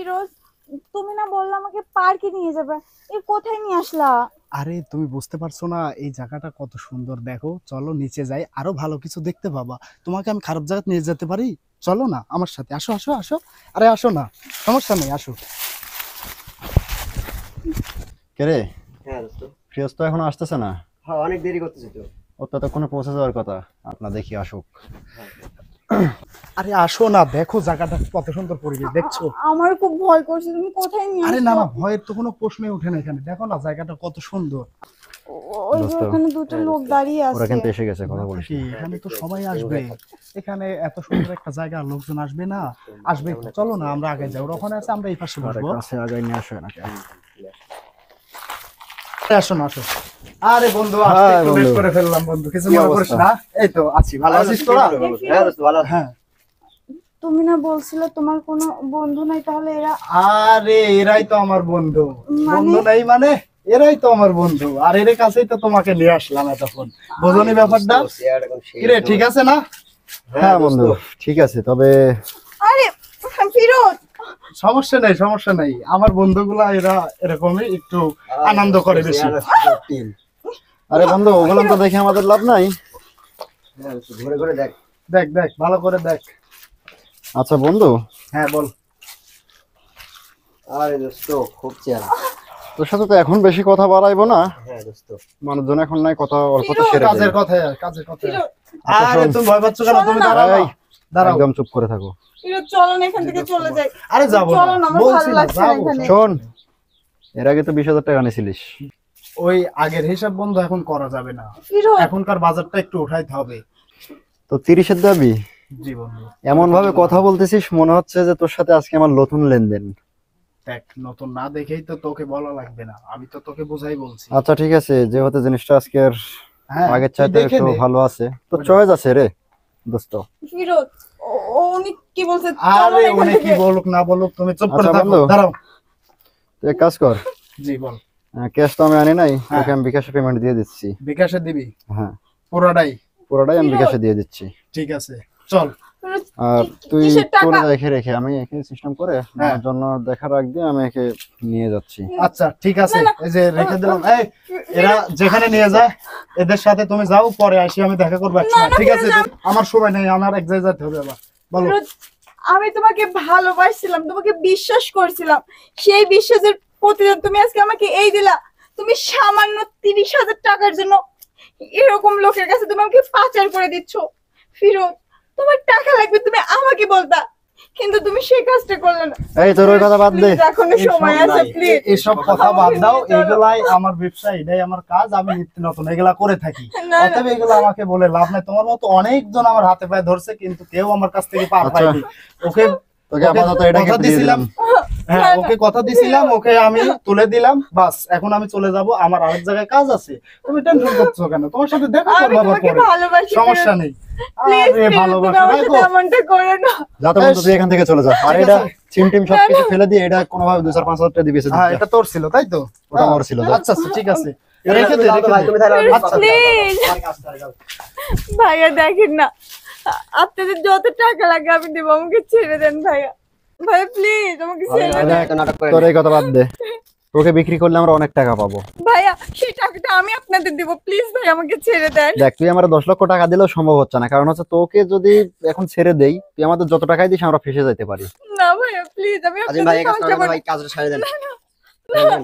ফিরোজ, তুমি না বললা আমাকে পার্কে নিয়ে যাবে, এই কোথায় নিয়ে আসলা? আরে তুমি বুঝতে পারছো না এই জায়গাটা কত সুন্দর, দেখো চলো নিচে যাই, আরো ভালো কিছু দেখতে পাবা। তোমাকে আমি খারাপ জায়গায় নিয়ে যেতে পারি? চলো না আমার সাথে, আসো আসো আসো। আরে আসো না, সমস্যা নেই, আসো। কে রে? হ্যাঁ দোস্ত। ফিরোজ তো এখনো আসতেছে না। হ্যাঁ অনেক দেরি করতেছি তো। ও তো ততক্ষণে পৌঁছে যাওয়ার কথা। আপনার দেখি আসুক। আরে আসো না, দেখো জায়গাটা কত সুন্দর পরিবেশ, দেখছো? আমার খুব ভয় করছে, তুমি কোথায় নিয়ে আরে না আসছো? না, ভয়ের তো কোনো প্রশ্নই ওঠে না এখানে, দেখো না জায়গাটা কত সুন্দর। ওই যে দোস্ত, ওখানে দুটো লোক দাঁড়িয়ে ওরা আছে। কিন্তু এসে গেছে, কথা বলিস কি, না। এখানে তো সবাই আসবে, এখানে এত সুন্দর একটা জায়গা, লোকজন আসবে না? আসবে তো, চলো না আমরা আগে যাই, ওরা ওখানে আছে, আমরা এই পাশে আরে বসবো। কাছে আগাই নিয়ে আসো নাকি? আরে আসো না, আসো। আরে বন্ধু, আসতে হ্যাঁ, একটু বন্ধু। লেট করে ফেললাম বন্ধু, কিছু কি মনে করিস অবস্থা? না? এই তো আছি, ভালো আছিস তোরা? হ্যাঁ দোস্ত ভালো আছি। হ্যাঁ। তুমি না বলছিলে তোমার কোনো বন্ধু নাই, তাহলে এরা? আরে এরাই তো আমার বন্ধু। মানে? বন্ধু নাই মানে? এরাই তো আমার বন্ধু, আর এর কাছেই তো তোমাকে নিয়ে আসলাম এতক্ষণ। বোঝনি ব্যাপারটা? কিরে, ঠিক আছে না? হ্যাঁ বন্ধু, ঠিক আছে, তবে আরে ফিরোজ, সমস্যা নেই, সমস্যা নেই, আমার বন্ধুগুলা এরা এরকমই, একটু আনন্দ করে বেশি। আরে বন্ধু, ওগুলো তো দেখে আমাদের লাভ নাই। হ্যাঁ দোস্ত, ঘুরে ঘুরে দেখ। দেখ দেখ, ভালো করে দেখ। আচ্ছা বন্ধু, হ্যাঁ বল। আরে দোস্ত খুব চেয়ারা। তোর সাথে তো এখন বেশি কথা বাড়াইবো না, হ্যাঁ দোস্ত। মানুষজন এখন নাই, কথা অল্প তো ফিরোজ, সেরে কাজের দেই। কথায়, কাজের কথায়। ফিরোজ, আচ্ছা, আরে শোন। তুমি ভয় পাচ্ছ কেন? তুমি শোনো না। দাঁড়াও না। এই, দাঁড়াও। একদম চুপ করে থাকো। ফিরোজ চলো না, এখান থেকে চলে যাই। আরে যাবো চলো না, না, আমার বলছি ভালো না, লাগছে না যাবো। এখানে। শোন, এর আগে তো 20,000 টাকা নিয়েছিলিস। ওই আগের হিসাব বন্ধু এখন করা যাবে না, ফিরোজ, এখনকার বাজারটা একটু উঠাইতে হবে। তো 30-এর দাবি? জি বন্ধু। এমন ভাবে কথা বলতেছিস মনে হচ্ছে যে তোর সাথে আজকে আমার নতুন লেনদেন। দেখ, নতুন না দেখেই তো তোকে বলা লাগবে না, আমি তো তোকে বোঝাই বলছি। আচ্ছা ঠিক আছে, যেহেতু জিনিসটা আজকের হ্যাঁ, আগের তুই চাইতে দেখে একটু নে। ভালো আছে, তো চয়েস আছে রে দোস্ত। ফিরোজ, উনি কি বলছে? চলো আরে না এখান উনি কি থেকে। বলুক না বলুক, তুমি চুপ করে আচ্ছা থাকো। বন্ধু। দাঁড়াও। তুই এক কাজ কর, জি বল। ক্যাশ তো আমি আনি নাই, হ্যাঁ। তোকে আমি বিকাশে পেমেন্ট দিয়ে দিচ্ছি। বিকাশে দিবি? হ্যাঁ, পুরোটাই? পুরোটাই আমি ফিরোজ। বিকাশে দিয়ে দিচ্ছি। ঠিক আছে, চল। ফিরোজ, আর তুই কিসের টাকা? তোর রেখে রেখে আমি একে সিস্টেম করে হ্যাঁ। আমার জন্য দেখা রাখ দিয়ে আমি একে নিয়ে যাচ্ছি। আচ্ছা ঠিক আছে, না, না। এই যে রেখে দিলাম। এই, এরা যেখানে নিয়ে যায় এদের সাথে তুমি যাও, পরে আসি আমি দেখা করবো একসময়, না, ঠিক আছে? ফিরোজ, আমার সময় নেই, আমার এক জায়গায় যেতে হবে আবার। বলো। ফিরোজ, আমি তোমাকে ভালোবাসছিলাম, তোমাকে বিশ্বাস করছিলাম, সেই বিশ্বাসের প্রতিদান তুমি আজকে আমাকে এই দিলা। তুমি সামান্য 30,000 টাকার জন্য এরকম লোকের কাছে তুমি আমাকে পাচার করে দিচ্ছ। ফিরোজ, তোমার টাকা লাগবে তুমি আমাকে বলতা, কিন্তু তুমি সেই কাজটা করলে না। এই তোর ওই কথা বাদ দে। Please, এখনো সময় আছে, প্লিজ। এসব কথা বাদ দাও, এগুলাই আমার ব্যবসা, এটাই আমার কাজ, আমি নিত্য নতুন এগুলা করে থাকি। না, না। অতএব এগুলো আমাকে বলে লাভ নাই, তোমার মতো অনেকজন আমার হাতে পায়ে ধরছে কিন্তু কেউ আমার কাছ থেকে পার আচ্ছা। পায়নি। ওকে তোকে আপাতত এটাকে কথা দিয়ে দিছিলাম, দিলাম। হ্যাঁ ওকে কথা দিছিলাম, ওকে আমি তুলে দিলাম, বাস এখন আমি চলে যাব, আমার আরেক জায়গায় কাজ আছে। তুমি টেনশন করছো কেন? তোমার সাথে দেখা আমি করবো আবার তোমাকে পরে, ভালোবাসি, সমস্যা নেই। প্লিজ, আরে ভালোবাসা আমার রাখো। সাথে এমনটা করো না। যাতে বন্ধু তুই এখান থেকে চলে যা, আর ঠিক এটা আছে। চিম টিম সবকিছু ফেলে দিয়ে এটা কোনোভাবে 2-4-5 হাজার টাকা দিবি। হ্যাঁ এটা তোর ছিল তাই তো? ওটা আমার ছিল, যা। আচ্ছা আচ্ছা ঠিক আছে, রেখে দে, রেখে দে। তুমি তাহলে আচ্ছা, প্লিজ ভাইয়া, দেখেন না, আপনাদের যত টাকা লাগে আমি দেবো, আমাকে ছেড়ে দেন ভাইয়া। ভাইয়া প্লিজ আমাকে ছেড়ে দেন। একটা নাটক করে তোর এই কথা বাদ দে, তোকে বিক্রি করলে আমরা অনেক টাকা পাবো। ভাইয়া সেই টাকাটা আমি আপনাদের দিব, প্লিজ ভাই আমাকে ছেড়ে দেন। দেখ, তুই আমার 10 লক্ষ টাকা দিলেও সম্ভব হচ্ছে না, কারণ হচ্ছে তোকে যদি এখন ছেড়ে দেই, তুই আমাদের যত টাকাই দিস আমরা ফেসে যাইতে পারি। না ভাইয়া প্লিজ, আমি আজিম ভাই আপনাদের কাজ সংসার ভাই কাজটা ছাড়ে দেন। না,